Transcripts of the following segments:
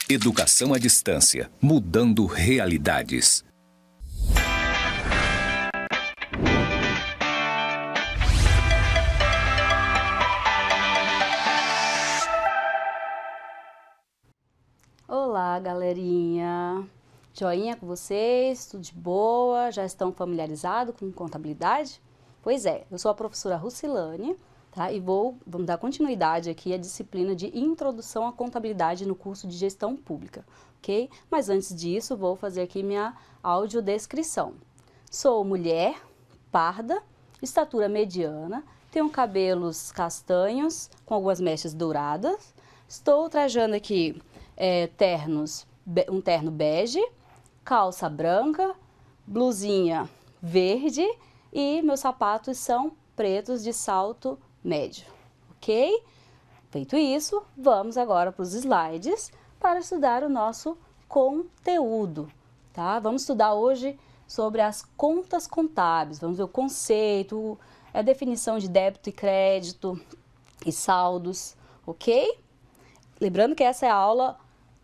Educação à distância, mudando realidades. Olá, galerinha! Joinha com vocês? Tudo de boa? Já estão familiarizados com contabilidade? Pois é, eu sou a professora Rucilane, tá? E vamos dar continuidade aqui à disciplina de Introdução à Contabilidade no curso de Gestão Pública, ok? Mas antes disso, vou fazer aqui minha audiodescrição. Sou mulher, parda, estatura mediana, tenho cabelos castanhos com algumas mechas douradas, estou trajando aqui um terno bege, calça branca, blusinha verde e meus sapatos são pretos de salto médio, ok? Feito isso, vamos agora para os slides para estudar o nosso conteúdo, tá? Vamos estudar hoje sobre as contas contábeis, vamos ver o conceito, a definição de débito e crédito e saldos, ok? Lembrando que essa é a aula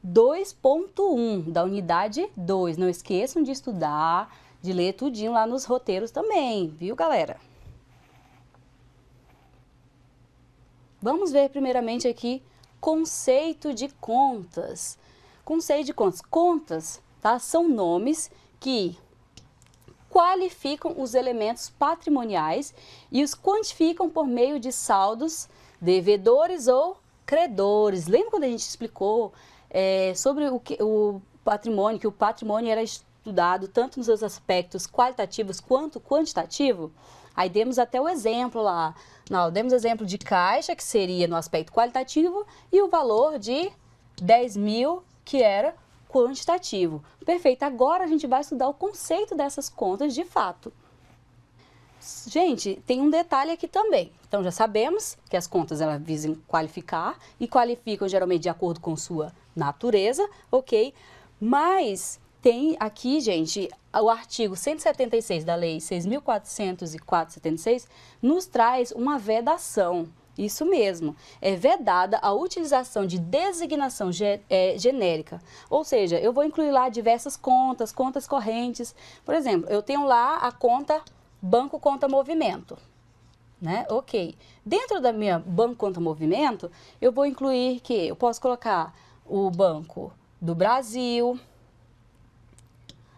2.1 da unidade 2. Não esqueçam de estudar, de ler tudinho lá nos roteiros também, viu, galera? Vamos ver primeiramente aqui conceito de contas. Conceito de contas. Contas, tá? São nomes que qualificam os elementos patrimoniais e os quantificam por meio de saldos, devedores ou credores. Lembra quando a gente explicou sobre o patrimônio, que o patrimônio era estudado tanto nos seus aspectos qualitativos quanto quantitativo? Aí demos até o exemplo lá, demos exemplo de caixa, que seria no aspecto qualitativo, e o valor de 10 mil, que era quantitativo. Perfeito, agora a gente vai estudar o conceito dessas contas de fato. Gente, tem um detalhe aqui também. Então, já sabemos que as contas elas visam qualificar e qualificam geralmente de acordo com sua natureza, ok? Mas tem aqui, gente, o artigo 176 da Lei 6.404/76 nos traz uma vedação. Isso mesmo, é vedada a utilização de designação genérica. Ou seja, eu vou incluir lá diversas contas, contas correntes. Por exemplo, eu tenho lá a conta Banco Conta Movimento, né? Ok. Dentro da minha Banco Conta Movimento, eu vou incluir que eu posso colocar o Banco do Brasil,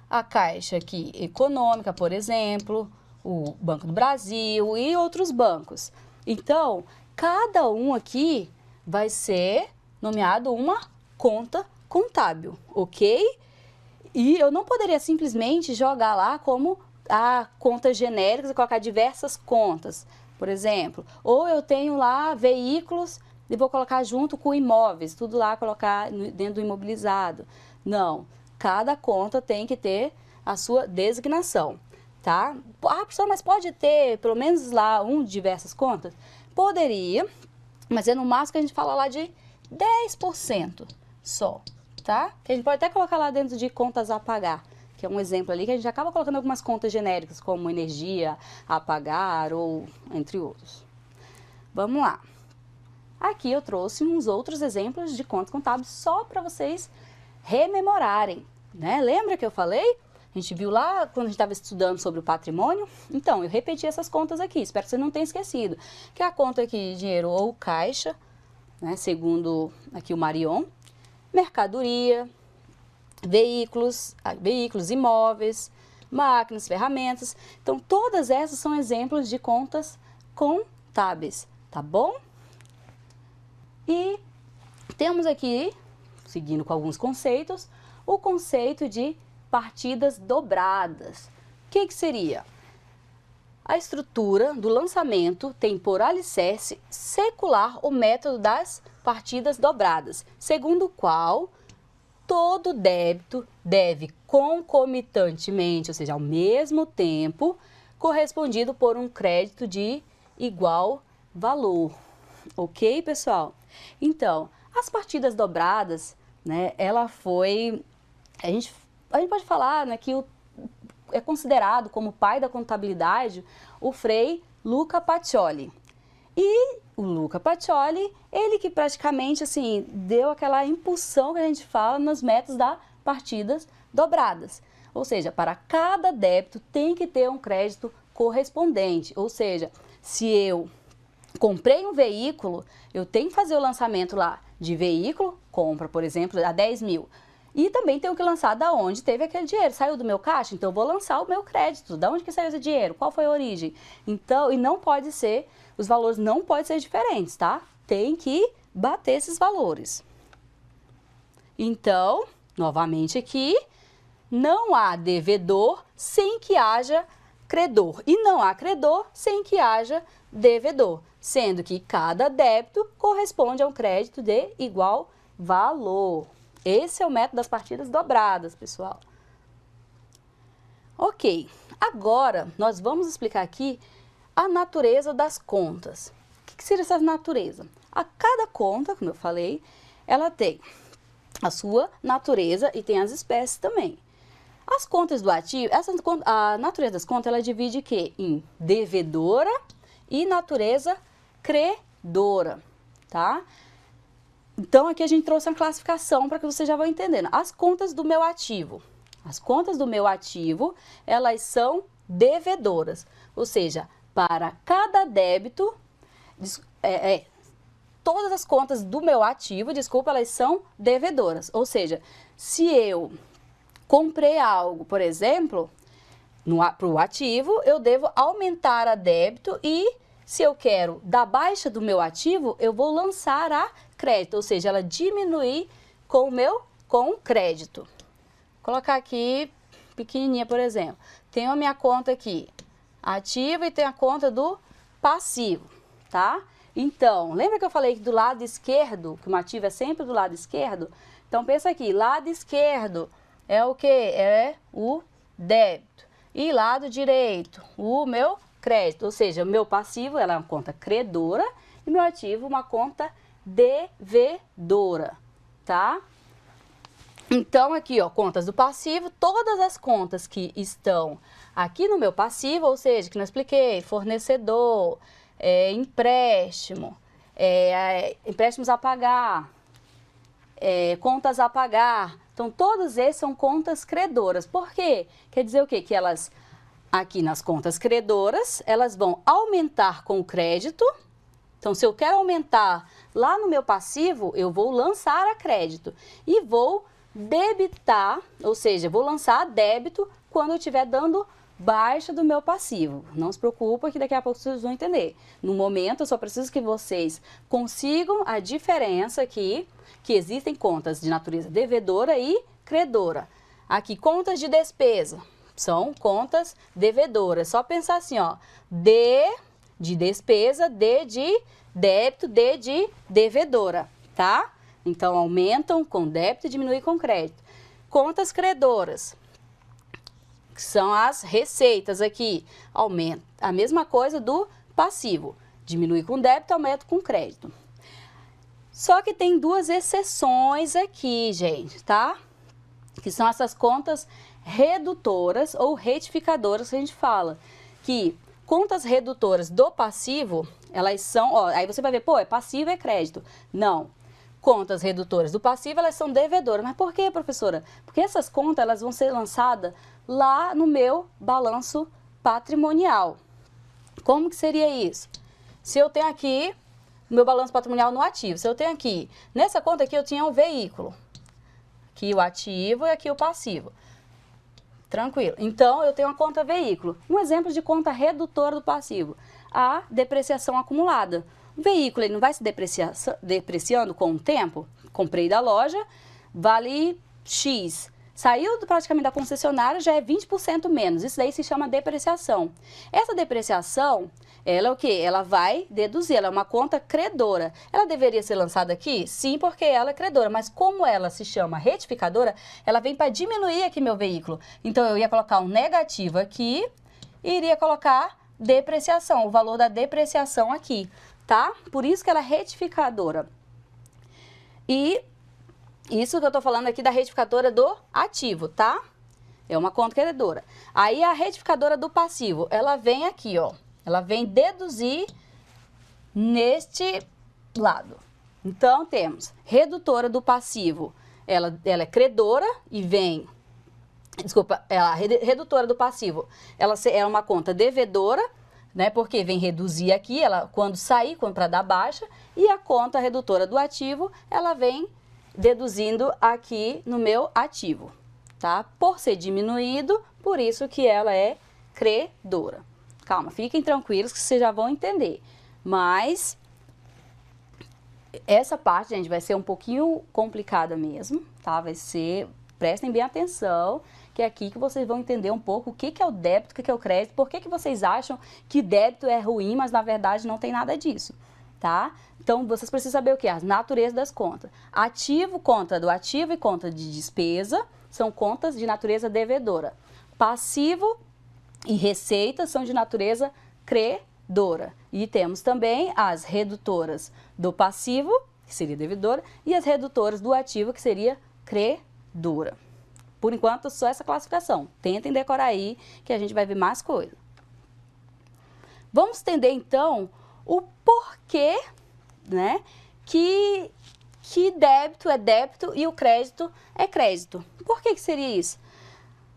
a Caixa aqui Econômica, por exemplo, o Banco do Brasil e outros bancos. Então, cada um aqui vai ser nomeado uma conta contábil, ok? E eu não poderia simplesmente jogar lá como contas genéricas e colocar diversas contas, por exemplo. Ou eu tenho lá veículos e vou colocar junto com imóveis, tudo lá colocar dentro do imobilizado. Não, cada conta tem que ter a sua designação, tá? Ah, professora, mas pode ter pelo menos lá diversas contas? Poderia, mas é no máximo que a gente fala lá de 10% só, tá? Que a gente pode até colocar lá dentro de contas a pagar, que é um exemplo ali que a gente acaba colocando algumas contas genéricas, como energia a pagar ou entre outros. Vamos lá. Aqui eu trouxe uns outros exemplos de contas contábeis só para vocês rememorarem, né? Lembra que eu falei? A gente viu lá quando a gente estava estudando sobre o patrimônio? Então, eu repeti essas contas aqui, espero que você não tenha esquecido. Que é a conta aqui de dinheiro ou caixa, né? Segundo aqui o Marion, mercadoria, veículos, imóveis, máquinas, ferramentas. Então, todas essas são exemplos de contas contábeis, tá bom? E temos aqui, seguindo com alguns conceitos, o conceito de partidas dobradas. O que seria? A estrutura do lançamento tem por alicerce secular o método das partidas dobradas, segundo o qual todo débito deve concomitantemente, ou seja, ao mesmo tempo, correspondido por um crédito de igual valor. Ok, pessoal? Então, as partidas dobradas, né, ela foi... A gente pode falar, né, que é considerado como pai da contabilidade o Frei Luca Pacioli. E o Luca Pacioli, ele que praticamente, assim, deu aquela impulsão que a gente fala nos métodos da partidas dobradas. Ou seja, para cada débito tem que ter um crédito correspondente. Ou seja, se eu comprei um veículo, eu tenho que fazer o lançamento lá de veículo, compra, por exemplo, a 10 mil. E também tenho que lançar da onde teve aquele dinheiro. Saiu do meu caixa? Então eu vou lançar o meu crédito. Da onde que saiu esse dinheiro? Qual foi a origem? Então, e não pode ser, os valores não podem ser diferentes, tá? Tem que bater esses valores. Então, novamente aqui, não há devedor sem que haja credor. E não há credor sem que haja devedor. Sendo que cada débito corresponde a um crédito de igual valor. Esse é o método das partidas dobradas, pessoal. Ok, agora nós vamos explicar aqui a natureza das contas. O que seria essa natureza? A cada conta, como eu falei, ela tem a sua natureza e tem as espécies também. As contas do ativo, a natureza das contas, ela divide o quê? Em devedora e natureza credora, tá? Então, aqui a gente trouxe uma classificação para que você já vá entendendo. As contas do meu ativo. As contas do meu ativo, elas são devedoras. Ou seja, para cada débito, todas as contas do meu ativo, elas são devedoras. Ou seja, se eu comprei algo, por exemplo, para o ativo, eu devo aumentar a débito e, se eu quero dar baixa do meu ativo, eu vou lançar a crédito, ou seja, ela diminuir com o crédito. Vou colocar aqui pequenininha, por exemplo. Tenho a minha conta aqui, ativa, e tem a conta do passivo, tá? Então, lembra que eu falei que do lado esquerdo, que o ativo é sempre do lado esquerdo? Então, pensa aqui, lado esquerdo é o quê? É o débito. E lado direito, o meu crédito. Ou seja, o meu passivo ela é uma conta credora e meu ativo uma conta devedora, tá? Então, aqui, ó, contas do passivo, todas as contas que estão aqui no meu passivo, ou seja, que não expliquei, fornecedor, empréstimo, empréstimos a pagar, contas a pagar. Então, todos esses são contas credoras. Por quê? Quer dizer o quê? Que elas, aqui nas contas credoras, elas vão aumentar com o crédito. Então, se eu quero aumentar lá no meu passivo, eu vou lançar a crédito e vou debitar, ou seja, vou lançar a débito quando eu estiver dando baixa do meu passivo. Não se preocupa que daqui a pouco vocês vão entender. No momento, eu só preciso que vocês consigam a diferença aqui, que existem contas de natureza devedora e credora. Aqui, contas de despesa, são contas devedoras. Só pensar assim, ó, D de despesa, D de débito, D de devedora, tá? Então, aumentam com débito e diminuem com crédito. Contas credoras, que são as receitas aqui, aumenta a mesma coisa do passivo. Diminui com débito, aumenta com crédito. Só que tem duas exceções aqui, gente, tá? Que são essas contas redutoras ou retificadoras que a gente fala. Que contas redutoras do passivo, elas são, ó, aí você vai ver, pô, é passivo, é crédito. Não. Contas redutoras do passivo, elas são devedoras. Mas por quê, professora? Porque essas contas, elas vão ser lançadas lá no meu balanço patrimonial. Como que seria isso? Se eu tenho aqui meu balanço patrimonial no ativo, se eu tenho aqui, nessa conta aqui eu tinha um veículo. Aqui o ativo e aqui o passivo. Tranquilo. Então, eu tenho uma conta veículo. Um exemplo de conta redutora do passivo. A depreciação acumulada. O veículo ele não vai se depreciando com o tempo? Comprei da loja, vale X. Saiu praticamente da concessionária, já é 20% menos. Isso daí se chama depreciação. Essa depreciação, ela é o quê? Ela vai deduzir, ela é uma conta credora. Ela deveria ser lançada aqui? Sim, porque ela é credora. Mas como ela se chama retificadora, ela vem para diminuir aqui meu veículo. Então, eu ia colocar um negativo aqui e iria colocar depreciação, o valor da depreciação aqui, tá? Por isso que ela é retificadora. E isso que eu tô falando aqui da retificadora do ativo, tá? É uma conta credora. Aí a retificadora do passivo, ela vem aqui, ó. Ela vem deduzir neste lado. Então, temos redutora do passivo, ela é credora e vem... Desculpa, a redutora do passivo, ela é uma conta devedora, né? Porque vem reduzir aqui, ela quando sair, quando para dar baixa, e a conta redutora do ativo, ela vem deduzindo aqui no meu ativo, tá? Por ser diminuído, por isso que ela é credora. Calma, fiquem tranquilos que vocês já vão entender. Mas essa parte, gente, vai ser um pouquinho complicada mesmo, tá? Vai ser, prestem bem atenção, que é aqui que vocês vão entender um pouco o que é o débito, o que é o crédito, por que vocês acham que débito é ruim, mas na verdade não tem nada disso, tá? Então, vocês precisam saber o que? As naturezas das contas. Ativo, conta do ativo e conta de despesa, são contas de natureza devedora. Passivo e receita são de natureza credora. E temos também as redutoras do passivo, que seria devedora, e as redutoras do ativo, que seria credora. Por enquanto, só essa classificação. Tentem decorar aí, que a gente vai ver mais coisa. Vamos entender, então, o porquê, né, que débito é débito e o crédito é crédito. Por que seria isso?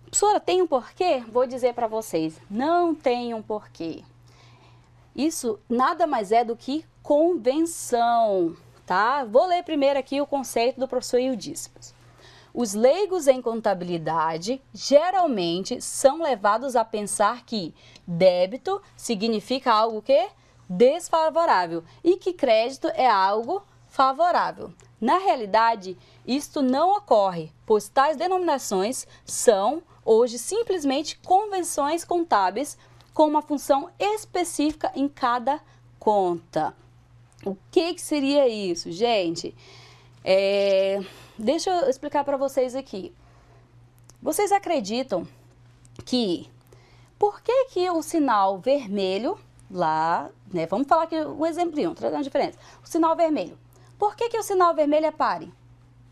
Professora, tem um porquê? Vou dizer para vocês, não tem um porquê. Isso nada mais é do que convenção, tá? Vou ler primeiro aqui o conceito do professor Eudícios. Os leigos em contabilidade geralmente são levados a pensar que débito significa algo que desfavorável e que crédito é algo favorável. Na realidade, isto não ocorre, pois tais denominações são hoje simplesmente convenções contábeis com uma função específica em cada conta. O que seria isso, gente? Deixa eu explicar para vocês aqui. Vocês acreditam que por que o sinal vermelho lá, né? Vamos falar aqui um exemplinho, trazendo a diferença. O sinal vermelho. Por que o sinal vermelho é pare?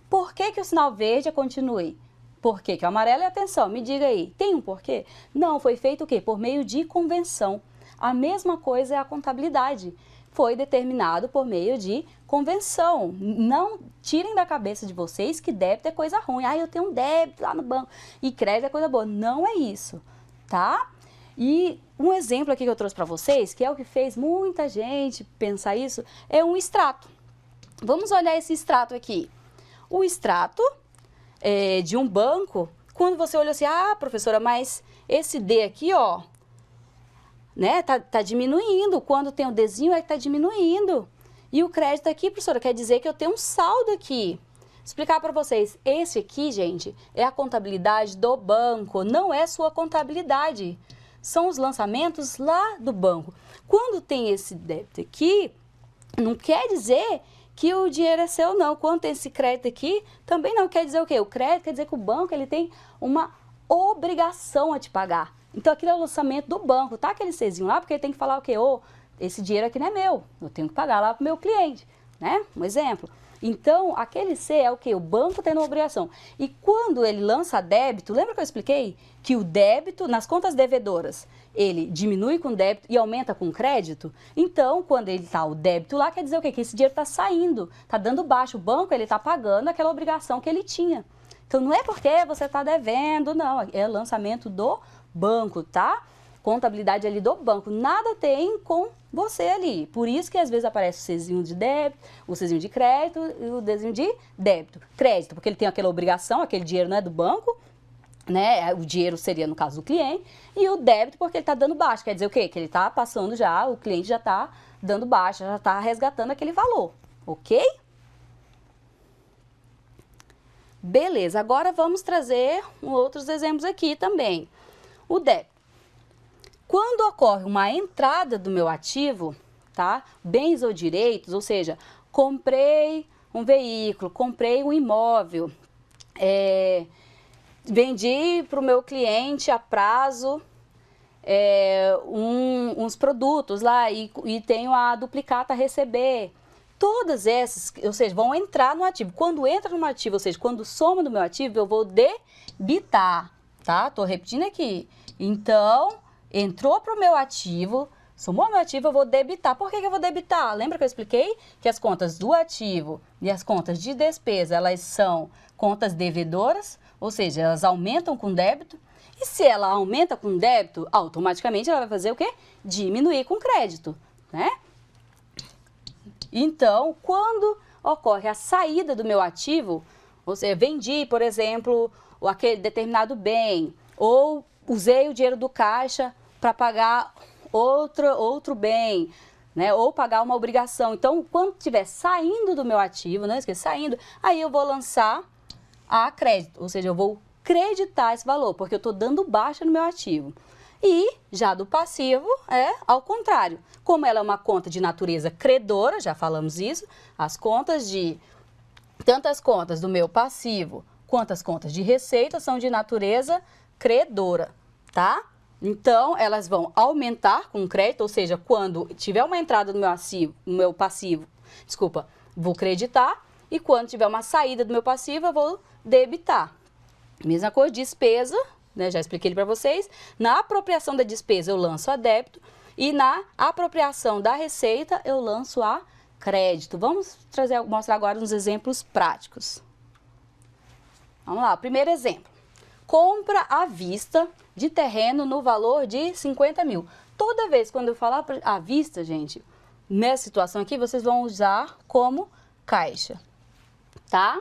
Por que o sinal verde é continue? Por que o amarelo é atenção? Me diga aí, tem um porquê? Não, foi feito o quê? Por meio de convenção. A mesma coisa é a contabilidade. Foi determinado por meio de convenção. Não tirem da cabeça de vocês que débito é coisa ruim. Ah, eu tenho um débito lá no banco e crédito é coisa boa. Não é isso, tá? E um exemplo aqui que eu trouxe para vocês, que é o que fez muita gente pensar isso, é um extrato. Vamos olhar esse extrato aqui. O extrato de um banco, quando você olha assim, ah, professora, mas esse D aqui, ó, né, tá diminuindo. Quando tem o Dzinho, é que tá diminuindo. E o crédito aqui, professora, quer dizer que eu tenho um saldo aqui. Explicar para vocês, esse aqui, gente, é a contabilidade do banco, não é sua contabilidade. São os lançamentos lá do banco. Quando tem esse débito aqui, não quer dizer que o dinheiro é seu, não. Quando tem esse crédito aqui, também não quer dizer o quê? O crédito quer dizer que o banco ele tem uma obrigação a te pagar. Então, aquilo é o lançamento do banco, tá? Aquele Czinho lá, porque ele tem que falar o quê? Ô, esse dinheiro aqui não é meu, eu tenho que pagar lá pro meu cliente, né? Um exemplo. Então, aquele C é o quê? O banco tendo uma obrigação. E quando ele lança débito, lembra que eu expliquei que o débito, nas contas devedoras, ele diminui com débito e aumenta com crédito? Então, quando ele tá o débito lá, quer dizer o quê? Que esse dinheiro tá saindo, tá dando baixo. O banco, ele tá pagando aquela obrigação que ele tinha. Então, não é porque você tá devendo, não. É lançamento do banco, tá? Contabilidade ali do banco, nada tem com você ali. Por isso que às vezes aparece o Czinho de débito, o Czinho de crédito e o Dzinho de débito. Crédito, porque ele tem aquela obrigação, aquele dinheiro não é do banco, né? O dinheiro seria no caso do cliente. E o débito porque ele está dando baixa, quer dizer o quê? Que ele está passando já, o cliente já está dando baixa, já está resgatando aquele valor, ok? Beleza, agora vamos trazer outros exemplos aqui também. O débito. Quando ocorre uma entrada do meu ativo, tá? Bens ou direitos, ou seja, comprei um veículo, comprei um imóvel, vendi para o meu cliente a prazo uns produtos lá e tenho a duplicata a receber. Todas essas, ou seja, vão entrar no ativo. Quando entra no ativo, ou seja, quando soma no meu ativo, eu vou debitar, tá? Tô repetindo aqui. Então, entrou para o meu ativo, Somou meu ativo, eu vou debitar. Por que que eu vou debitar? Lembra que eu expliquei que as contas do ativo e as contas de despesa, elas são contas devedoras, ou seja, elas aumentam com débito. E se ela aumenta com débito, automaticamente ela vai fazer o quê? Diminuir com crédito, né? Então, quando ocorre a saída do meu ativo, ou seja, vendi, por exemplo, aquele determinado bem, ou usei o dinheiro do caixa para pagar outro bem, né? Ou pagar uma obrigação. Então, quando estiver saindo do meu ativo, não esqueça, saindo, aí eu vou lançar a crédito, ou seja, eu vou creditar esse valor, porque eu estou dando baixa no meu ativo. E já do passivo é ao contrário. Como ela é uma conta de natureza credora, já falamos isso, as contas de tanto as contas do meu passivo quanto as contas de receita são de natureza credora, tá? Então, elas vão aumentar com crédito, ou seja, quando tiver uma entrada no meu passivo, vou creditar, e quando tiver uma saída do meu passivo, eu vou debitar. Mesma coisa, despesa, né, já expliquei para vocês, na apropriação da despesa eu lanço a débito e na apropriação da receita eu lanço a crédito. Vamos mostrar agora uns exemplos práticos. Vamos lá, primeiro exemplo. Compra à vista de terreno no valor de 50 mil. Toda vez quando eu falar à vista, gente, nessa situação aqui, vocês vão usar como caixa, tá?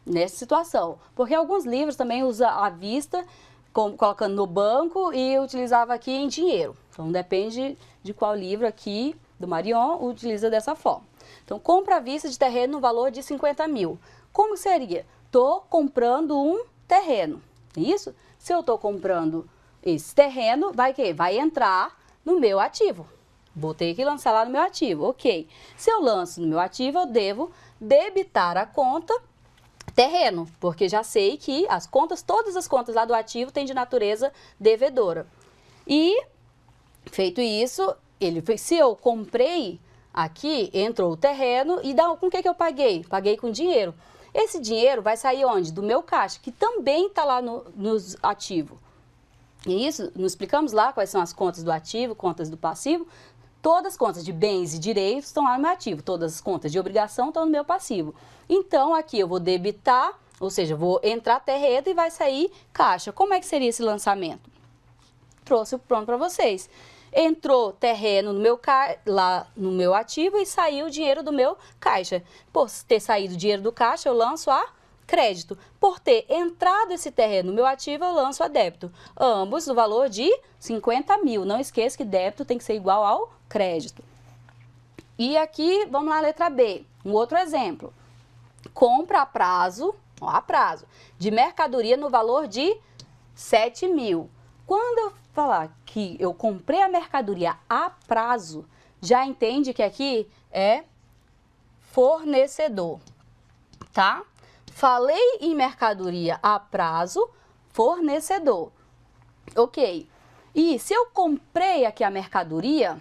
Nessa situação. Porque alguns livros também usam à vista, colocando no banco e utilizava aqui em dinheiro. Então, depende de qual livro aqui do Marion utiliza dessa forma. Então, compra à vista de terreno no valor de 50 mil. Como seria? Estou comprando um terreno. Isso? Se eu estou comprando esse terreno, vai entrar no meu ativo. Vou ter que lançar lá no meu ativo, ok. Se eu lanço no meu ativo, eu devo debitar a conta terreno, porque já sei que todas as contas lá do ativo têm de natureza devedora. E, feito isso, se eu comprei aqui, entrou o terreno e com o que eu paguei? Paguei com dinheiro. Esse dinheiro vai sair onde? Do meu caixa, que também está lá no ativo. E isso, nos explicamos lá quais são as contas do ativo, contas do passivo. Todas as contas de bens e direitos estão lá no meu ativo, todas as contas de obrigação estão no meu passivo. Então, aqui eu vou debitar, ou seja, vou entrar terreno e vai sair caixa. Como é que seria esse lançamento? Trouxe pronto para vocês. Entrou terreno lá no meu ativo e saiu o dinheiro do meu caixa. Por ter saído o dinheiro do caixa, eu lanço a crédito. Por ter entrado esse terreno no meu ativo, eu lanço a débito. Ambos no valor de 50 mil. Não esqueça que débito tem que ser igual ao crédito. E aqui, vamos lá, a letra B. Um outro exemplo. Compra a prazo de mercadoria no valor de 7 mil. Quando eu falar que eu comprei a mercadoria a prazo, já entende que aqui é fornecedor, tá? Falei em mercadoria a prazo, fornecedor. Ok. E se eu comprei aqui a mercadoria,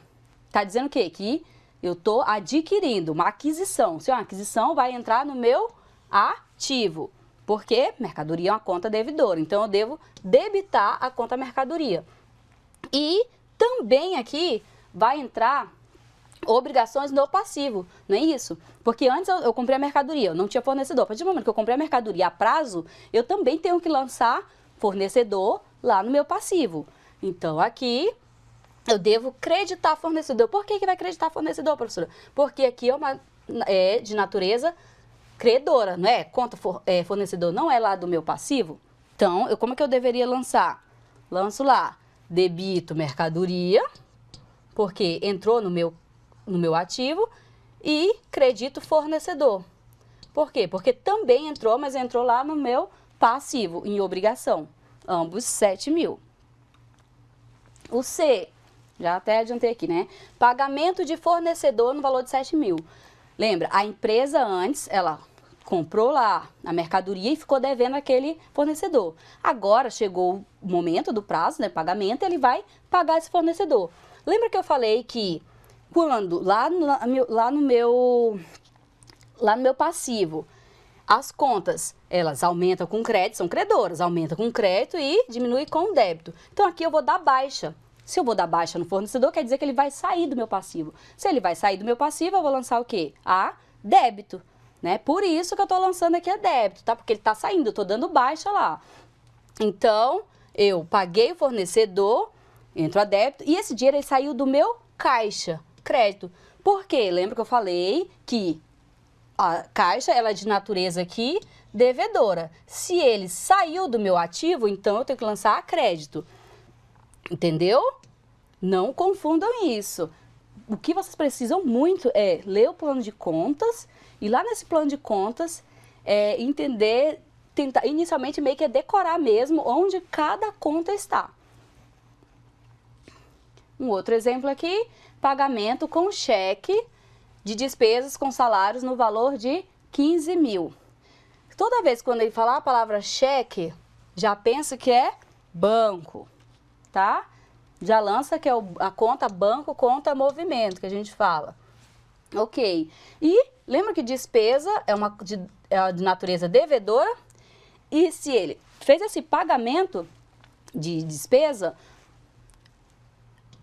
tá dizendo o quê? Que eu estou adquirindo, uma aquisição. Se é uma aquisição, vai entrar no meu ativo. Porque mercadoria é uma conta devedora. Então, eu devo debitar a conta mercadoria. E também aqui vai entrar obrigações no passivo, não é isso? Porque antes eu comprei a mercadoria, eu não tinha fornecedor. A partir do momento que eu comprei a mercadoria a prazo, eu também tenho que lançar fornecedor lá no meu passivo. Então, aqui eu devo creditar fornecedor. Por que vai creditar fornecedor, professora? Porque aqui é de natureza credora, não é? Conta fornecedor não é lá do meu passivo. Então, como é que eu deveria lançar? Lanço lá, debito mercadoria, porque entrou no meu ativo, e credito fornecedor. Por quê? Porque também entrou, mas entrou lá no meu passivo, em obrigação. Ambos 7 mil. O C, já até adiantei aqui, né? Pagamento de fornecedor no valor de 7 mil. Lembra, a empresa antes, ela comprou lá a mercadoria e ficou devendo aquele fornecedor. Agora chegou o momento do prazo, né, pagamento, ele vai pagar esse fornecedor. Lembra que eu falei que quando lá no meu passivo, as contas, elas aumentam com crédito, são credoras, aumenta com crédito e diminui com débito. Então, aqui eu vou dar baixa. Se eu vou dar baixa no fornecedor, quer dizer que ele vai sair do meu passivo. Se ele vai sair do meu passivo, eu vou lançar o quê? A débito, né? Por isso que eu estou lançando aqui a débito, tá? Porque ele está saindo, eu estou dando baixa lá. Então, eu paguei o fornecedor, entro a débito, e esse dinheiro ele saiu do meu caixa, crédito. Por quê? Lembra que eu falei que a caixa ela é de natureza aqui devedora. Se ele saiu do meu ativo, então eu tenho que lançar a crédito. Entendeu? Não confundam isso. O que vocês precisam muito é ler o plano de contas e lá nesse plano de contas entender, tentar inicialmente meio que decorar mesmo onde cada conta está. Um outro exemplo aqui, pagamento com cheque de despesas com salários no valor de 15 mil. Toda vez quando ele falar a palavra cheque, já pensa que é banco, tá? Já lança que é a conta banco, conta movimento, que a gente fala. Ok. E lembra que despesa é de natureza devedora? E se ele fez esse pagamento de despesa,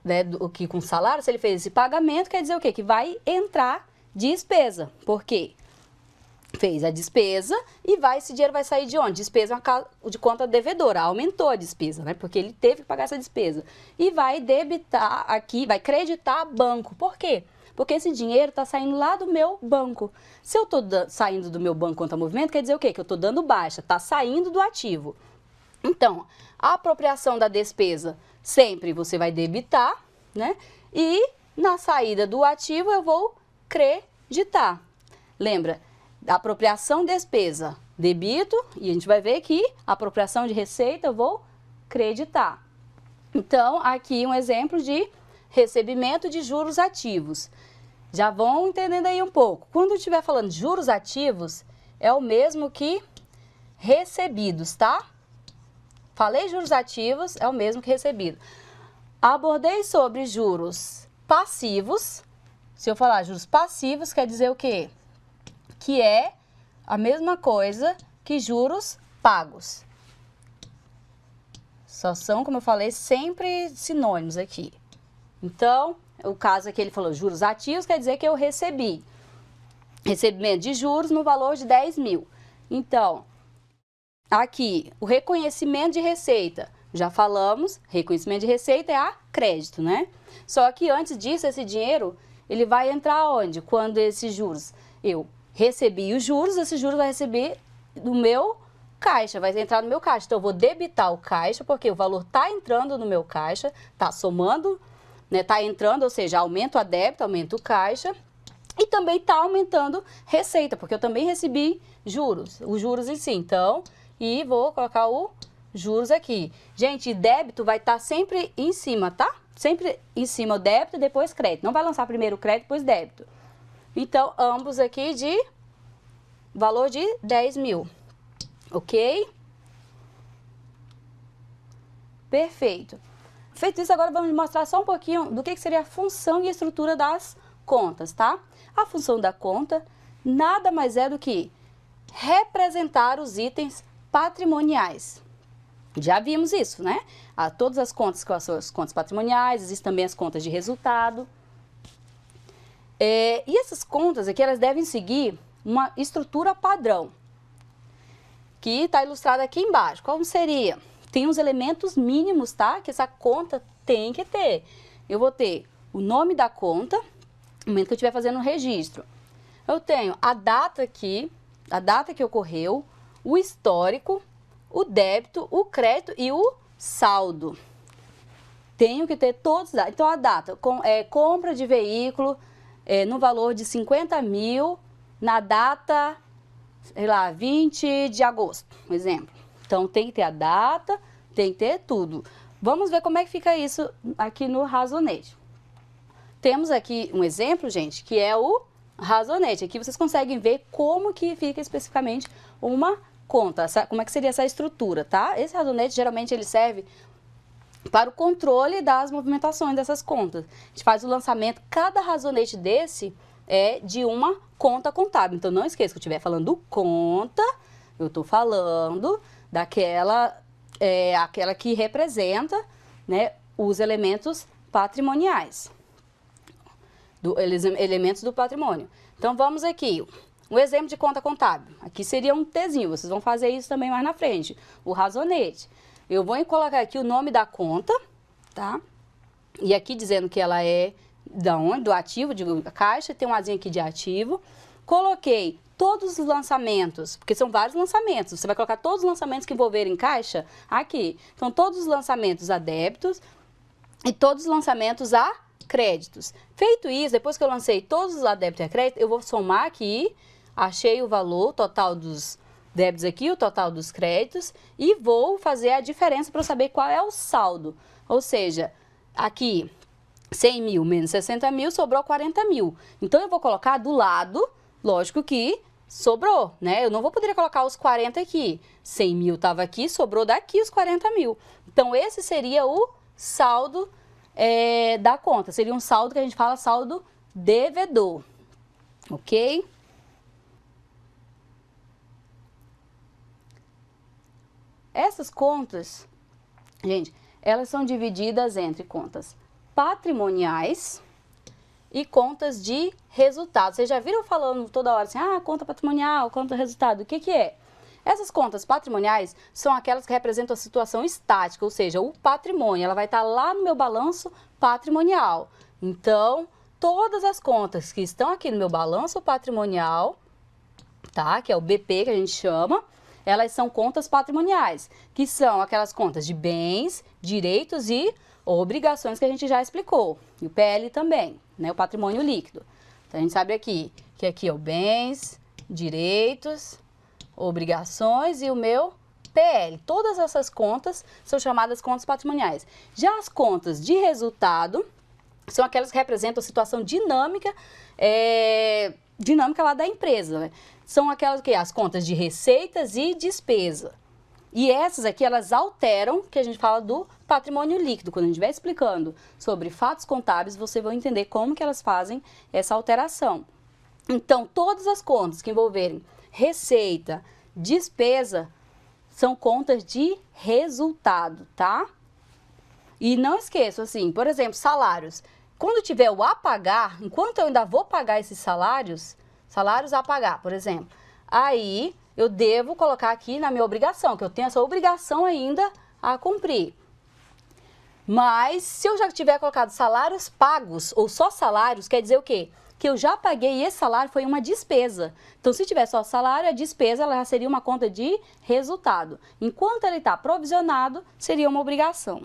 né, que com salário, se ele fez esse pagamento, quer dizer o quê? Que vai entrar despesa. Por quê? Fez a despesa e esse dinheiro vai sair de onde? Despesa de conta devedora, aumentou a despesa, né? Porque ele teve que pagar essa despesa. E vai debitar aqui, vai creditar banco. Por quê? Porque esse dinheiro está saindo lá do meu banco. Se eu estou saindo do meu banco conta movimento, quer dizer o quê? Que eu estou dando baixa, está saindo do ativo. Então, a apropriação da despesa, sempre você vai debitar, né? E na saída do ativo eu vou creditar. Lembra? Apropriação despesa, debito, e a gente vai ver que apropriação de receita eu vou creditar. Então, aqui um exemplo de recebimento de juros ativos. Já vão entendendo aí um pouco. Quando eu estiver falando de juros ativos, é o mesmo que recebidos, tá? Falei juros ativos, é o mesmo que recebido. Abordei sobre juros passivos. Se eu falar juros passivos, quer dizer o quê? Que é a mesma coisa que juros pagos. Só são, como eu falei, sempre sinônimos aqui. Então, o caso aqui ele falou juros ativos, quer dizer que eu recebi. Recebimento de juros no valor de 10 mil. Então, aqui, o reconhecimento de receita. Já falamos, reconhecimento de receita é a crédito, né? Só que antes disso, esse dinheiro, ele vai entrar onde? Quando esses juros, eu recebi os juros, esse juros vai receber do meu caixa, vai entrar no meu caixa. Então, eu vou debitar o caixa, porque o valor está entrando no meu caixa, está somando, né? Está entrando, ou seja, aumento a débito, aumento o caixa. E também está aumentando receita, porque eu também recebi juros, os juros em si. Então, e vou colocar o juros aqui. Gente, débito vai estar sempre em cima, tá? Sempre em cima o débito e depois crédito. Não vai lançar primeiro o crédito, depois débito. Então, ambos aqui de valor de 10 mil. Ok? Perfeito. Feito isso, agora vamos mostrar só um pouquinho do que seria a função e a estrutura das contas, tá? A função da conta nada mais é do que representar os itens patrimoniais. Já vimos isso, né? Todas as contas com as suas contas patrimoniais, existem também as contas de resultado. E essas contas aqui, elas devem seguir uma estrutura padrão, que está ilustrada aqui embaixo. Como seria? Tem uns elementos mínimos, tá? Que essa conta tem que ter. Eu vou ter o nome da conta, no momento que eu estiver fazendo o registro. Eu tenho a data aqui, a data que ocorreu, o histórico, o débito, o crédito e o saldo. Tenho que ter todos. Então, a data, compra de veículo no valor de 50 mil, na data, sei lá, 20 de agosto, um exemplo. Então, tem que ter a data, tem que ter tudo. Vamos ver como é que fica isso aqui no razonete. Temos aqui um exemplo, gente, que é o razonete. Aqui vocês conseguem ver como que fica especificamente uma conta, como é que seria essa estrutura, tá? Esse razonete, geralmente, ele serve para o controle das movimentações dessas contas. A gente faz o lançamento, cada razonete desse é de uma conta contábil. Então, não esqueça que eu estiver falando conta, eu estou falando daquela aquela que representa, né, os elementos patrimoniais, elementos do patrimônio. Então, vamos aqui, um exemplo de conta contábil. Aqui seria um Tzinho, vocês vão fazer isso também mais na frente, o razonete. Eu vou colocar aqui o nome da conta, tá? E aqui dizendo que ela é da onde? Do ativo, de caixa, tem um azinho aqui de ativo. Coloquei todos os lançamentos, porque são vários lançamentos, você vai colocar todos os lançamentos que envolverem caixa aqui. Então, todos os lançamentos a débitos e todos os lançamentos a créditos. Feito isso, depois que eu lancei todos os a débito e a crédito, eu vou somar aqui, achei o valor total dos débitos aqui, o total dos créditos, e vou fazer a diferença para eu saber qual é o saldo. Ou seja, aqui 100 mil menos 60 mil, sobrou 40 mil. Então, eu vou colocar do lado, lógico que sobrou, né? Eu não vou poder colocar os 40 aqui. 100 mil estava aqui, sobrou daqui os 40 mil. Então, esse seria o saldo da conta. Seria um saldo que a gente fala saldo devedor, ok? Essas contas, gente, elas são divididas entre contas patrimoniais e contas de resultado. Vocês já viram falando toda hora assim, conta patrimonial, conta de resultado, o que que é? Essas contas patrimoniais são aquelas que representam a situação estática, ou seja, o patrimônio, ela vai estar lá no meu balanço patrimonial. Então, todas as contas que estão aqui no meu balanço patrimonial, tá? Que é o BP que a gente chama, elas são contas patrimoniais, que são aquelas contas de bens, direitos e obrigações que a gente já explicou. E o PL também, né? O patrimônio líquido. Então, a gente sabe aqui que aqui é o bens, direitos, obrigações e o meu PL. Todas essas contas são chamadas contas patrimoniais. Já as contas de resultado são aquelas que representam a situação dinâmica, dinâmica lá da empresa, né? São aquelas que as contas de receitas e despesa. E essas aqui, elas alteram, que a gente fala do patrimônio líquido. Quando a gente estiver explicando sobre fatos contábeis, você vai entender como que elas fazem essa alteração. Então, todas as contas que envolverem receita, despesa, são contas de resultado, tá? E não esqueça, assim, por exemplo, salários. Quando tiver o a pagar, enquanto eu ainda vou pagar esses salários a pagar, por exemplo, aí eu devo colocar aqui na minha obrigação, que eu tenho essa obrigação ainda a cumprir. Mas, se eu já tiver colocado salários pagos, ou só salários, quer dizer o quê? Que eu já paguei e esse salário foi uma despesa. Então, se tiver só salário, a despesa ela já seria uma conta de resultado. Enquanto ele está provisionado, seria uma obrigação.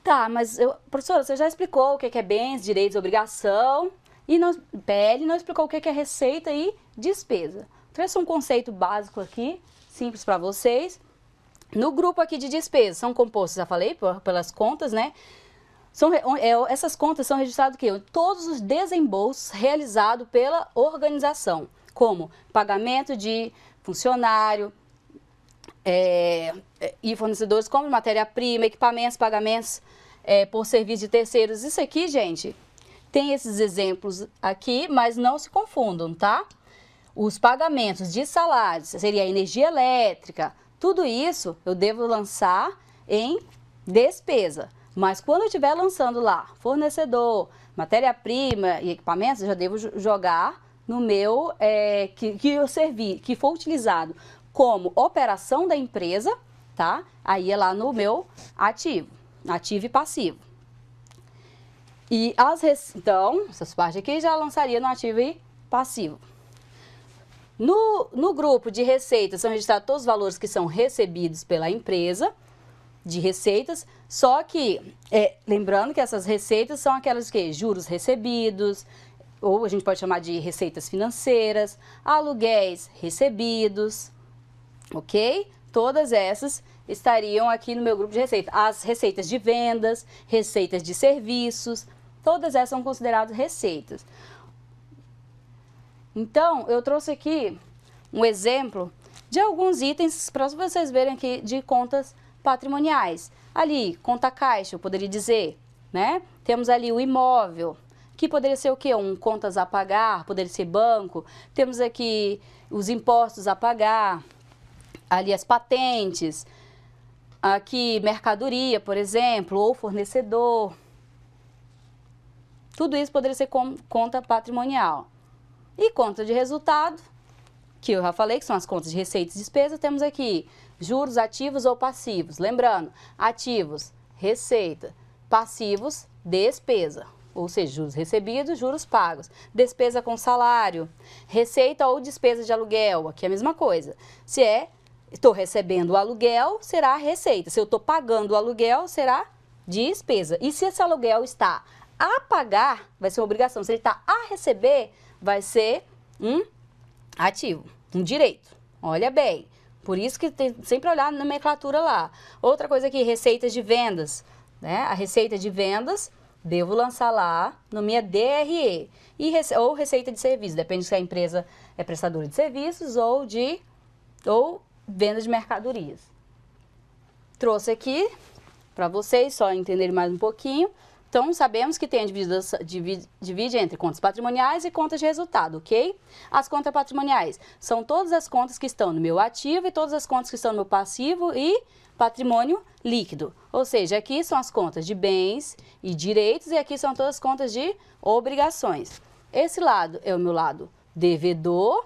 Tá, mas, professora, você já explicou o que é bens, direitos, obrigação, e PL não explicou o que é receita e despesa. Trouxe um conceito básico aqui, simples para vocês. No grupo aqui de despesas, são compostos, já falei, pelas contas, né? Essas contas são registradas todos os desembolsos realizados pela organização, como pagamento de funcionário e fornecedores, como matéria-prima, equipamentos, pagamentos por serviço de terceiros. Isso aqui, gente, tem esses exemplos aqui, mas não se confundam, tá? Os pagamentos de salários, seria a energia elétrica, tudo isso eu devo lançar em despesa. Mas quando eu estiver lançando lá fornecedor, matéria-prima e equipamentos, eu já devo jogar no meu, que for utilizado como operação da empresa, tá? Aí é lá no meu ativo e passivo. E então, essas partes aqui já lançaria no ativo e passivo. No grupo de receitas são registrados todos os valores que são recebidos pela empresa de receitas, só que, lembrando que essas receitas são aquelas que juros recebidos, ou a gente pode chamar de receitas financeiras, aluguéis recebidos, ok? Todas essas estariam aqui no meu grupo de receita. As receitas de vendas, receitas de serviços, todas essas são consideradas receitas. Então, eu trouxe aqui um exemplo de alguns itens para vocês verem aqui de contas patrimoniais. Ali, conta caixa, eu poderia dizer, né? Temos ali o imóvel, que poderia ser o quê? Contas a pagar, poderia ser banco. Temos aqui os impostos a pagar, ali as patentes, aqui mercadoria, por exemplo, ou fornecedor. Tudo isso poderia ser conta patrimonial. E conta de resultado, que eu já falei que são as contas de receita e despesa, temos aqui juros ativos ou passivos. Lembrando, ativos, receita, passivos, despesa. Ou seja, juros recebidos, juros pagos. Despesa com salário, receita ou despesa de aluguel, aqui é a mesma coisa. Se estou recebendo o aluguel, será receita. Se eu estou pagando o aluguel, será despesa. E se esse aluguel está a pagar, vai ser uma obrigação. Se ele está a receber, vai ser um ativo, um direito. Olha bem, por isso que tem sempre olhar na nomenclatura lá. Outra coisa aqui, receitas de vendas, né? A receita de vendas, devo lançar lá no minha DRE. Ou receita de serviço, depende se a empresa é prestadora de serviços ou venda de mercadorias. Trouxe aqui para vocês, só entenderem mais um pouquinho. Então, sabemos que tem a divide entre contas patrimoniais e contas de resultado, ok? As contas patrimoniais são todas as contas que estão no meu ativo e todas as contas que estão no meu passivo e patrimônio líquido. Ou seja, aqui são as contas de bens e direitos e aqui são todas as contas de obrigações. Esse lado é o meu lado devedor,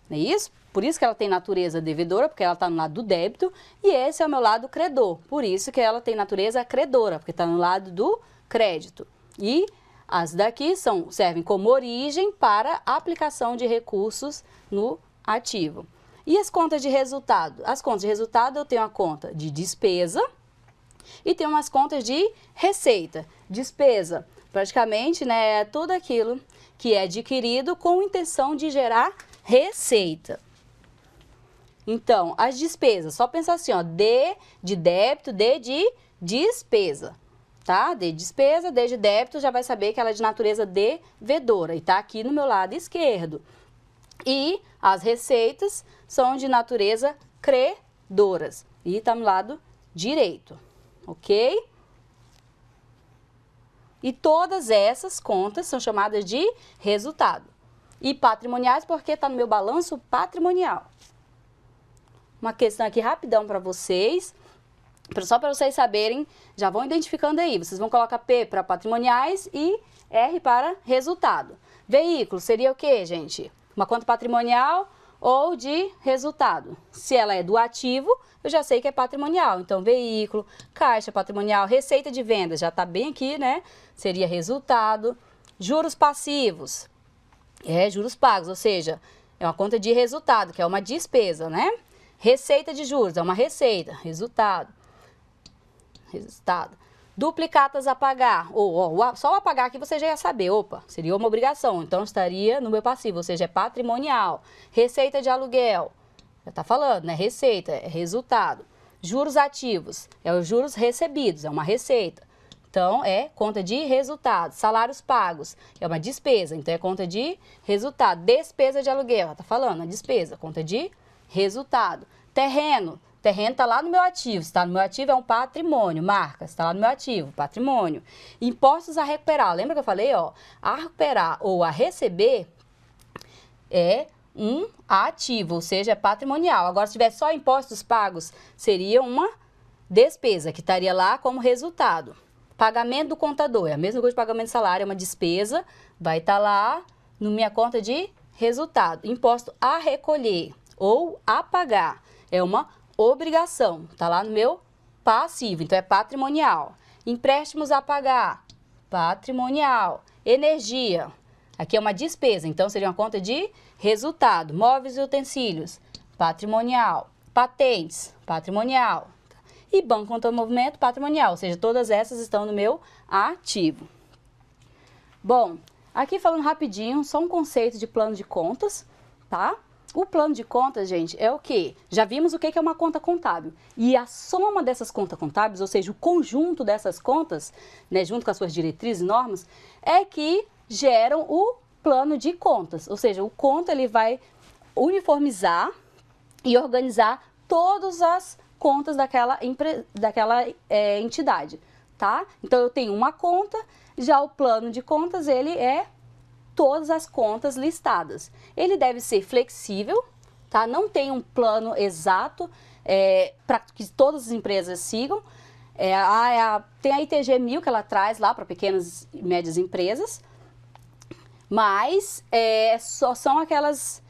não é isso? Por isso que ela tem natureza devedora, porque ela está no lado do débito. E esse é o meu lado credor, por isso que ela tem natureza credora, porque está no lado do crédito. E as daqui servem como origem para aplicação de recursos no ativo. E as contas de resultado? As contas de resultado eu tenho a conta de despesa e tenho umas contas de receita. Despesa, praticamente, né, é tudo aquilo que é adquirido com intenção de gerar receita. Então, as despesas, só pensar assim, ó, D de débito, D de despesa. Tá? D de despesa, D de débito, já vai saber que ela é de natureza devedora e tá aqui no meu lado esquerdo. E as receitas são de natureza credoras e tá no lado direito, ok? E todas essas contas são chamadas de resultado. E patrimoniais porque tá no meu balanço patrimonial. Uma questão aqui rapidão para vocês. Só para vocês saberem, já vão identificando aí. Vocês vão colocar P para patrimoniais e R para resultado. Veículo seria o quê, gente? Uma conta patrimonial ou de resultado. Se ela é do ativo, eu já sei que é patrimonial. Então, veículo, caixa patrimonial, receita de vendas, já está bem aqui, né? Seria resultado. Juros passivos, juros pagos, ou seja, é uma conta de resultado, que é uma despesa, né? Receita de juros, é uma receita, resultado. Duplicatas a pagar, só o a pagar aqui você já ia saber, seria uma obrigação, então estaria no meu passivo, ou seja, é patrimonial. Receita de aluguel, já está falando, né? Receita, é resultado. Juros ativos, é os juros recebidos, é uma receita, então é conta de resultado. Salários pagos, é uma despesa, então é conta de resultado. Despesa de aluguel, está falando, a despesa, conta de resultado. Terreno está lá no meu ativo, se está no meu ativo é um patrimônio, marca, está lá no meu ativo, patrimônio. Impostos a recuperar, lembra que eu falei, a recuperar ou a receber é um ativo, ou seja, é patrimonial. Agora, se tiver só impostos pagos, seria uma despesa, que estaria lá como resultado. Pagamento do contador, é a mesma coisa de pagamento de salário, é uma despesa, vai estar lá na minha conta de resultado. Imposto a recolher ou a pagar, é uma obrigação, está lá no meu passivo, então é patrimonial. Empréstimos a pagar, patrimonial. Energia, aqui é uma despesa, então seria uma conta de resultado. Móveis e utensílios, patrimonial. Patentes, patrimonial. E banco contra movimento, patrimonial, ou seja, todas essas estão no meu ativo. Bom, aqui falando rapidinho, só um conceito de plano de contas, tá? O plano de contas, gente, é o quê? Já vimos o que é uma conta contábil. E a soma dessas contas contábeis, ou seja, o conjunto dessas contas, né, junto com as suas diretrizes e normas, é que geram o plano de contas. Ou seja, o conta ele vai uniformizar e organizar todas as contas daquela entidade, tá? Então, eu tenho uma conta, já o plano de contas, ele é todas as contas listadas. Ele deve ser flexível, tá? Não tem um plano exato para que todas as empresas sigam. Tem a ITG 1000 que ela traz lá para pequenas e médias empresas, mas só são aquelas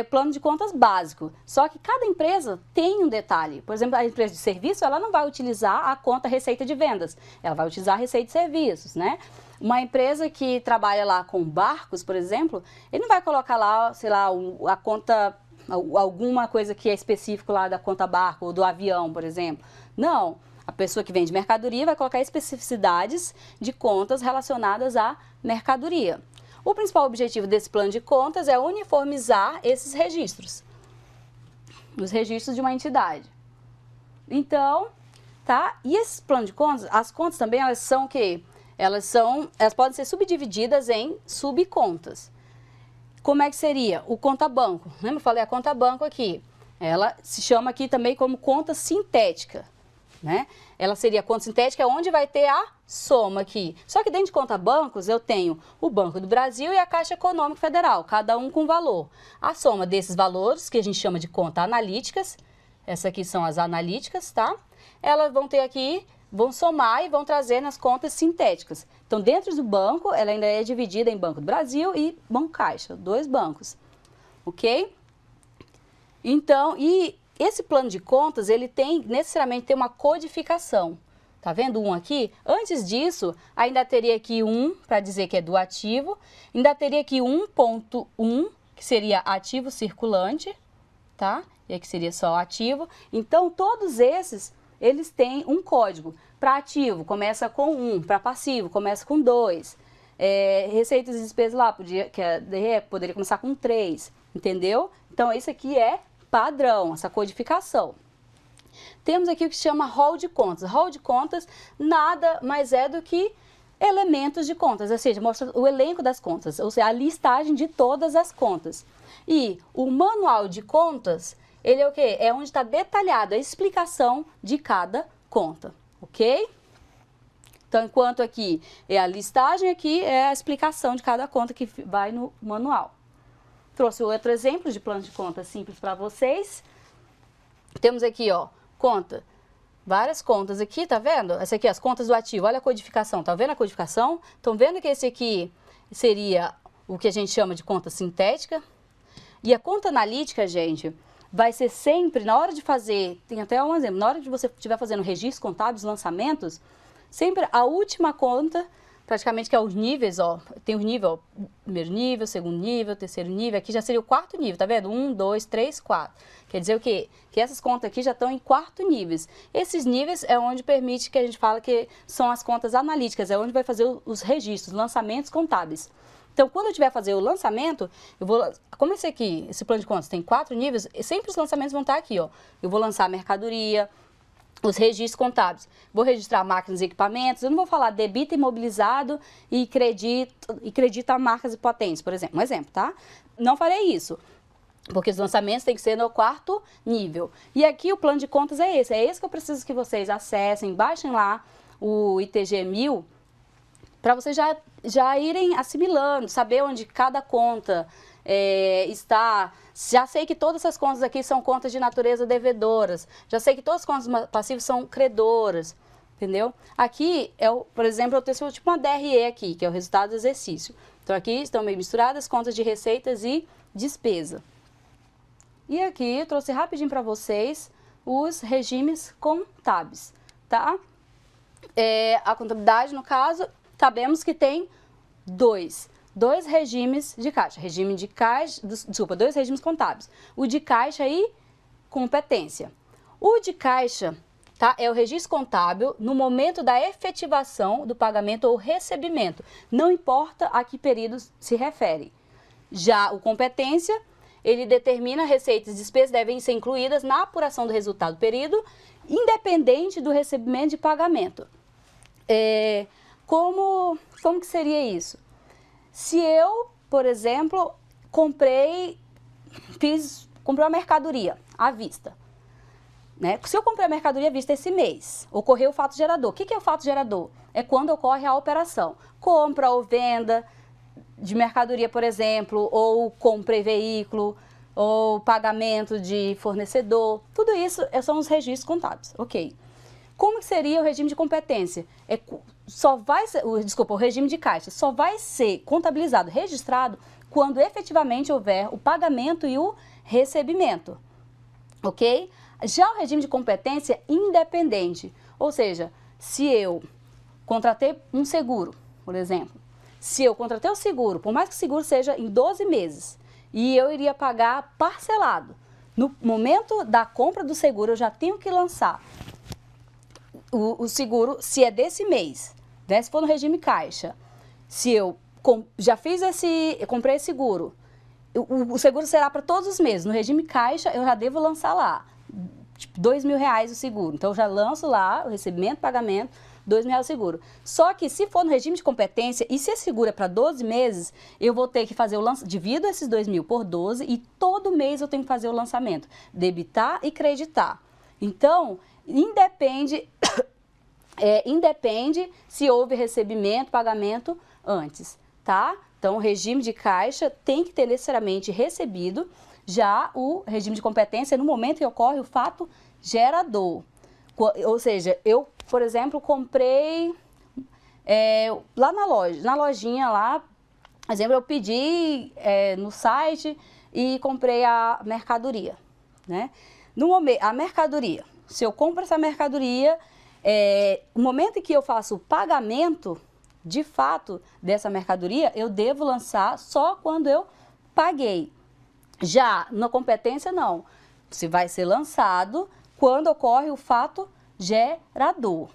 plano de contas básico. Só que cada empresa tem um detalhe. Por exemplo, a empresa de serviço, ela não vai utilizar a conta receita de vendas, ela vai utilizar a receita de serviços, né? Uma empresa que trabalha lá com barcos, por exemplo, ele não vai colocar lá, sei lá, a conta, alguma coisa que é específico lá da conta barco ou do avião, por exemplo. Não. A pessoa que vende mercadoria vai colocar especificidades de contas relacionadas à mercadoria. O principal objetivo desse plano de contas é uniformizar esses registros, os registros de uma entidade. Então, tá? E esse plano de contas, as contas também, elas são o quê? Elas podem ser subdivididas em subcontas. Como é que seria? O conta banco. Lembra? Eu falei a conta banco aqui. Ela se chama aqui também como conta sintética. Né? Ela seria a conta sintética, onde vai ter a soma aqui. Só que dentro de conta bancos eu tenho o Banco do Brasil e a Caixa Econômica Federal, cada um com valor. A soma desses valores, que a gente chama de conta analíticas, essas aqui são as analíticas, tá? Elas vão ter aqui, vão somar e vão trazer nas contas sintéticas. Então, dentro do banco, ela ainda é dividida em Banco do Brasil e Banco Caixa, 2 bancos, ok? Então, esse plano de contas, ele necessariamente tem uma codificação. Tá vendo um aqui? Antes disso, ainda teria aqui um para dizer que é do ativo. Ainda teria aqui 1.1, que seria ativo circulante, tá? E aqui seria só ativo. Então, todos esses, eles têm um código. Para ativo, começa com 1. Para passivo, começa com 2. Receitas e despesas lá, poderia começar com 3. Entendeu? Então, esse aqui é padrão, essa codificação. Temos aqui o que se chama rol de contas. Rol de contas nada mais é do que elementos de contas, ou seja, mostra o elenco das contas, ou seja, a listagem de todas as contas. E o manual de contas, ele é o quê? É onde está detalhada a explicação de cada conta, ok? Então, enquanto aqui é a listagem, aqui é a explicação de cada conta que vai no manual. Trouxe outro exemplo de plano de contas simples para vocês. Temos aqui, ó, várias contas aqui, tá vendo? Essa aqui, as contas do ativo, olha a codificação, tá vendo a codificação? Estão vendo que esse aqui seria o que a gente chama de conta sintética? E a conta analítica, gente, vai ser sempre, na hora de fazer, tem até um exemplo, na hora de você estiver fazendo registros contábeis, lançamentos, sempre a última conta, praticamente que é os níveis, ó, tem o nível, primeiro nível, segundo nível, terceiro nível, aqui já seria o 4º nível, tá vendo? 1, 2, 3, 4. Quer dizer o quê? Que essas contas aqui já estão em 4º níveis. Esses níveis é onde permite que a gente fala que são as contas analíticas, é onde vai fazer os registros, lançamentos contábeis. Então, quando eu tiver fazer o lançamento, como esse plano de contas tem 4 níveis, sempre os lançamentos vão estar aqui, ó. Eu vou lançar a mercadoria, os registros contábeis. Vou registrar máquinas e equipamentos. Eu não vou falar débito imobilizado e crédito a marcas e potentes, por exemplo. Um exemplo, tá? Não farei isso, porque os lançamentos têm que ser no 4º nível. E aqui o plano de contas é esse. É esse que eu preciso que vocês acessem, baixem lá o ITG 1000, para vocês já irem assimilando, saber onde cada conta está. Já sei que todas essas contas aqui são contas de natureza devedoras. Já sei que todas as contas passivas são credoras. Entendeu? Aqui, por exemplo, eu tenho tipo uma DRE aqui, que é o resultado do exercício. Então, aqui estão meio misturadas contas de receitas e despesa. E aqui, eu trouxe rapidinho para vocês os regimes contábeis, tá? A contabilidade, no caso, sabemos que tem dois regimes de caixa. Dois regimes contábeis. O de caixa e competência. O de caixa, tá, é o registro contábil no momento da efetivação do pagamento ou recebimento. Não importa a que período se refere. Já o competência, ele determina receitas e despesas devem ser incluídas na apuração do resultado do período, independente do recebimento de pagamento. Como que seria isso? Se eu, por exemplo, comprei uma mercadoria à vista, né? Se eu comprei a mercadoria à vista esse mês, ocorreu o fato gerador. O que é o fato gerador? É quando ocorre a operação. Compra ou venda de mercadoria, por exemplo, ou comprei veículo, ou pagamento de fornecedor, tudo isso são os registros contábeis, ok. Como que seria o regime de competência? O regime de caixa só vai ser contabilizado, registrado, quando efetivamente houver o pagamento e o recebimento, ok? Já o regime de competência independente, ou seja, se eu contratei um seguro, por exemplo, se eu contratei o seguro, por mais que o seguro seja em 12 meses, e eu iria pagar parcelado, no momento da compra do seguro eu já tenho que lançar o seguro, se é desse mês, né? Se for no regime caixa, se eu já fiz eu comprei esse seguro, o seguro será para todos os meses. No regime caixa, eu já devo lançar lá, tipo, R$2.000 o seguro. Então, eu já lanço lá o recebimento, pagamento, R$2.000 o seguro. Só que se for no regime de competência, e se esse seguro é para 12 meses, eu vou ter que fazer o lançamento, divido esses R$2.000 por 12 e todo mês eu tenho que fazer o lançamento, debitar e creditar. Então, independe se houve recebimento, pagamento antes, tá? Então, o regime de caixa tem que ter necessariamente recebido. Já o regime de competência, no momento que ocorre o fato gerador. Ou seja, eu, por exemplo, comprei lá na lojinha lá, por exemplo, eu pedi no site e comprei a mercadoria, né? A mercadoria, se eu compro essa mercadoria, o momento em que eu faço o pagamento, de fato, dessa mercadoria, eu devo lançar só quando eu paguei. Já na competência, não. Se vai ser lançado quando ocorre o fato gerador,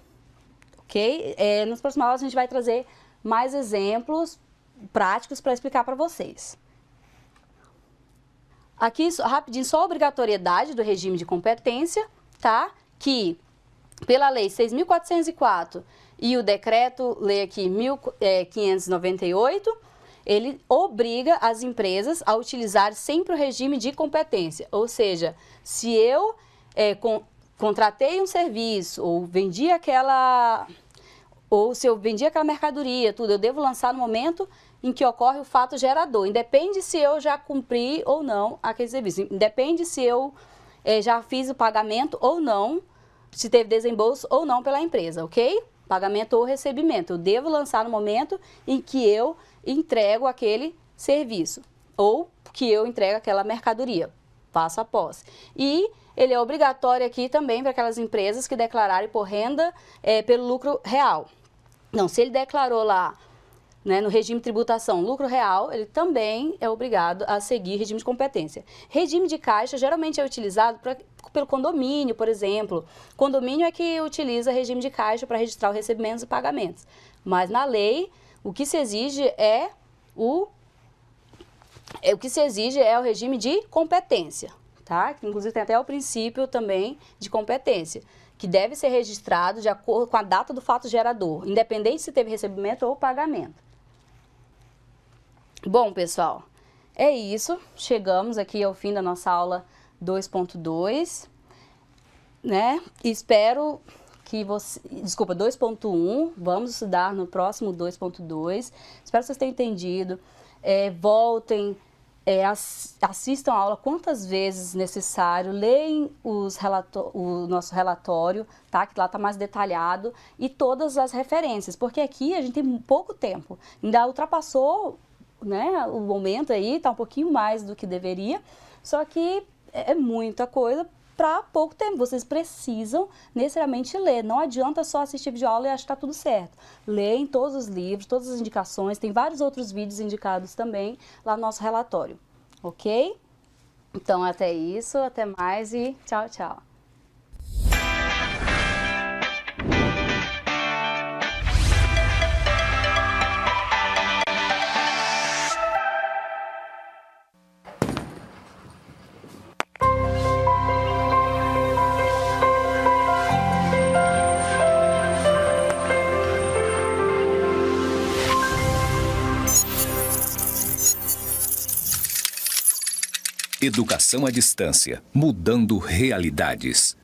ok? Nas próximas aulas a gente vai trazer mais exemplos práticos para explicar para vocês. Aqui, rapidinho, só a obrigatoriedade do regime de competência, tá? Que, pela Lei 6.404 e o Decreto-Lei aqui 1.598, ele obriga as empresas a utilizar sempre o regime de competência. Ou seja, se eu contratei um serviço ou se eu vendi aquela mercadoria, tudo, eu devo lançar no momento em que ocorre o fato gerador. Independe se eu já cumpri ou não aquele serviço. Independe se eu já fiz o pagamento ou não, se teve desembolso ou não pela empresa, ok? Pagamento ou recebimento. Eu devo lançar no momento em que eu entrego aquele serviço ou que eu entrego aquela mercadoria, passo a posse. E ele é obrigatório aqui também para aquelas empresas que declararem por renda pelo lucro real. Não, se ele declarou lá, né, no regime de tributação lucro real, ele também é obrigado a seguir regime de competência. Regime de caixa geralmente é utilizado pelo condomínio, por exemplo. Condomínio é que utiliza regime de caixa para registrar os recebimentos e pagamentos. Mas na lei, o que se exige é o regime de competência, tá? Que inclusive tem até o princípio também de competência, que deve ser registrado de acordo com a data do fato gerador, independente se teve recebimento ou pagamento. Bom, pessoal, é isso. Chegamos aqui ao fim da nossa aula 2.2, né? Espero que você... Desculpa, 2.1. Vamos estudar no próximo 2.2. Espero que vocês tenham entendido. Voltem, assistam a aula quantas vezes necessário, leem o nosso relatório, tá? Que lá está mais detalhado, e todas as referências, porque aqui a gente tem pouco tempo. Ainda ultrapassou, né, o momento aí, está um pouquinho mais do que deveria, só que é muita coisa para pouco tempo. Vocês precisam necessariamente ler, não adianta só assistir vídeo aula e achar que está tudo certo. Leem todos os livros, todas as indicações, tem vários outros vídeos indicados também lá no nosso relatório, ok? Então, até isso, até mais e tchau, tchau. Educação à distância, mudando realidades.